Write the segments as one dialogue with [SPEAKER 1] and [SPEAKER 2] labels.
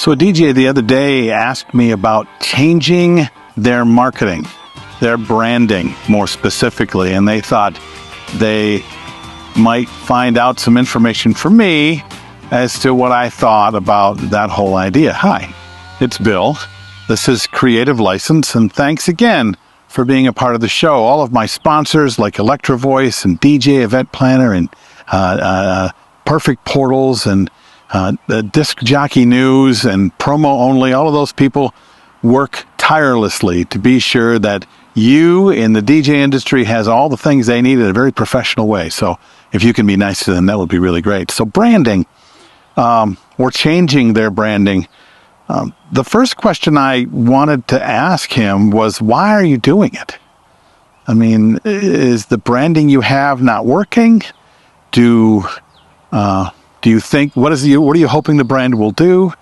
[SPEAKER 1] So a DJ the other day asked me about changing their marketing, their branding more specifically, and they thought they might find out some information from me as to what I thought about that whole idea. Hi, it's Bill. This is Creative License, and thanks again for being a part of the show. All of my sponsors like Electro Voice and DJ Event Planner and Perfect Portals and the Disc Jockey News and Promo Only, all of those people work tirelessly to be sure that you in the DJ industry has all the things they need in a very professional way. So if you can be nice to them, that would be really great. So branding, or changing their branding. The first question I wanted to ask him was, why are you doing it? I mean, is the branding you have not working? Do you think, what are you hoping the brand will do?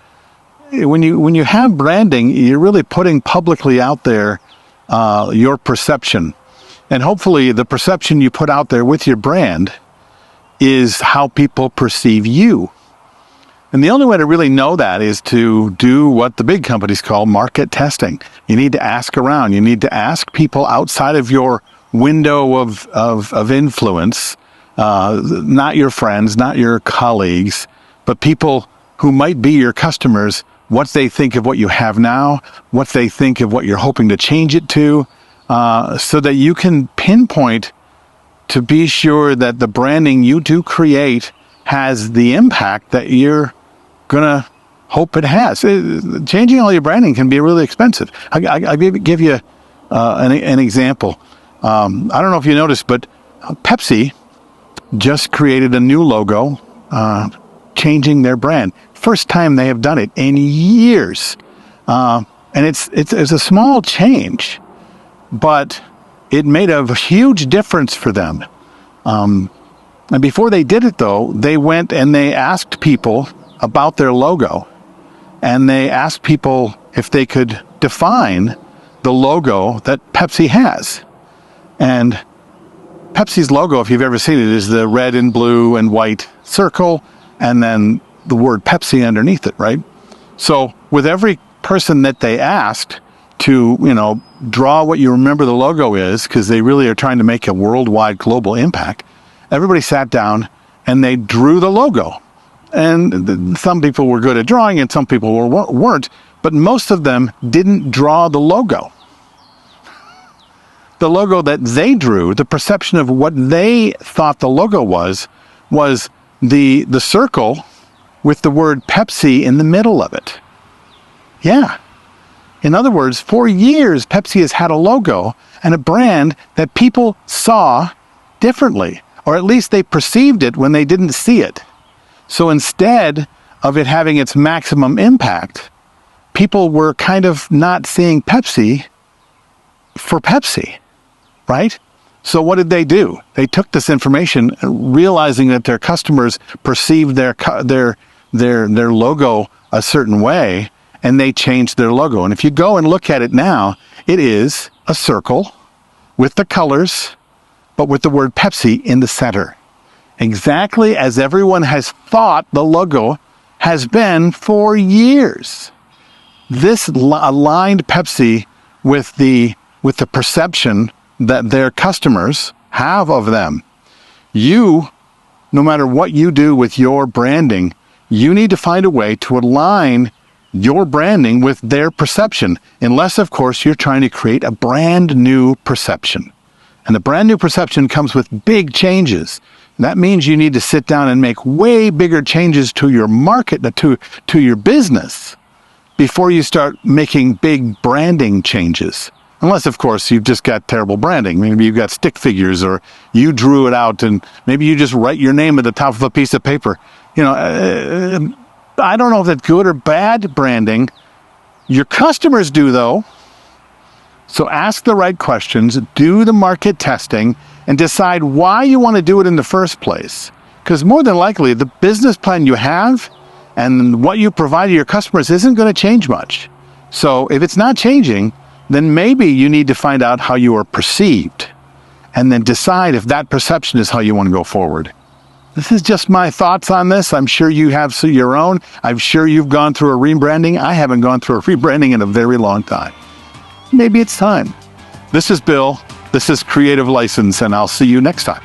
[SPEAKER 1] When you have branding, you're really putting publicly out there your perception. And hopefully the perception you put out there with your brand is how people perceive you. And the only way to really know that is to do what the big companies call market testing. You need to ask around. You need to ask people outside of your window of influence, not your friends, not your colleagues, but people who might be your customers, what they think of what you have now, what they think of what you're hoping to change it to, so that you can pinpoint to be sure that the branding you do create has the impact that you're going to hope it has. Changing all your branding can be really expensive. I'll give you an example. I don't know if you noticed, but Pepsi just created a new logo, changing their brand. First time they have done it in years. And it's a small change, but it made a huge difference for them. And before they did it, though, they went and they asked people about their logo. And they asked people if they could define the logo that Pepsi has. And Pepsi's logo, if you've ever seen it, is the red and blue and white circle, and then the word Pepsi underneath it, right? So with every person that they asked to, draw what you remember the logo is, because they really are trying to make a worldwide global impact, everybody sat down and they drew the logo. And some people were good at drawing and some people weren't, but most of them didn't draw the logo. The logo that they drew, the perception of what they thought the logo was the circle with the word Pepsi in the middle of it. Yeah. In other words, for years, Pepsi has had a logo and a brand that people saw differently, or at least they perceived it when they didn't see it. So instead of it having its maximum impact, people were kind of not seeing Pepsi for Pepsi, right? So what did they do? They took this information, realizing that their customers perceived their logo a certain way, and they changed their logo. And if you go and look at it now, it is a circle with the colors, but with the word Pepsi in the center. Exactly as everyone has thought the logo has been for years. This aligned Pepsi with the perception that their customers have of them. You, no matter what you do with your branding, you need to find a way to align your branding with their perception, unless, of course, you're trying to create a brand new perception. And the brand new perception comes with big changes. That means you need to sit down and make way bigger changes to your market, to your business, before you start making big branding changes. Unless, of course, you've just got terrible branding. Maybe you've got stick figures, or you drew it out, and maybe you just write your name at the top of a piece of paper. I don't know if that's good or bad branding. Your customers do, though. So ask the right questions, do the market testing, and decide why you want to do it in the first place. Because more than likely, the business plan you have and what you provide to your customers isn't going to change much. So if it's not changing, then maybe you need to find out how you are perceived and then decide if that perception is how you want to go forward. This is just my thoughts on this. I'm sure you have your own. I'm sure you've gone through a rebranding. I haven't gone through a rebranding in a very long time. Maybe it's time. This is Bill. This is Creative License, and I'll see you next time.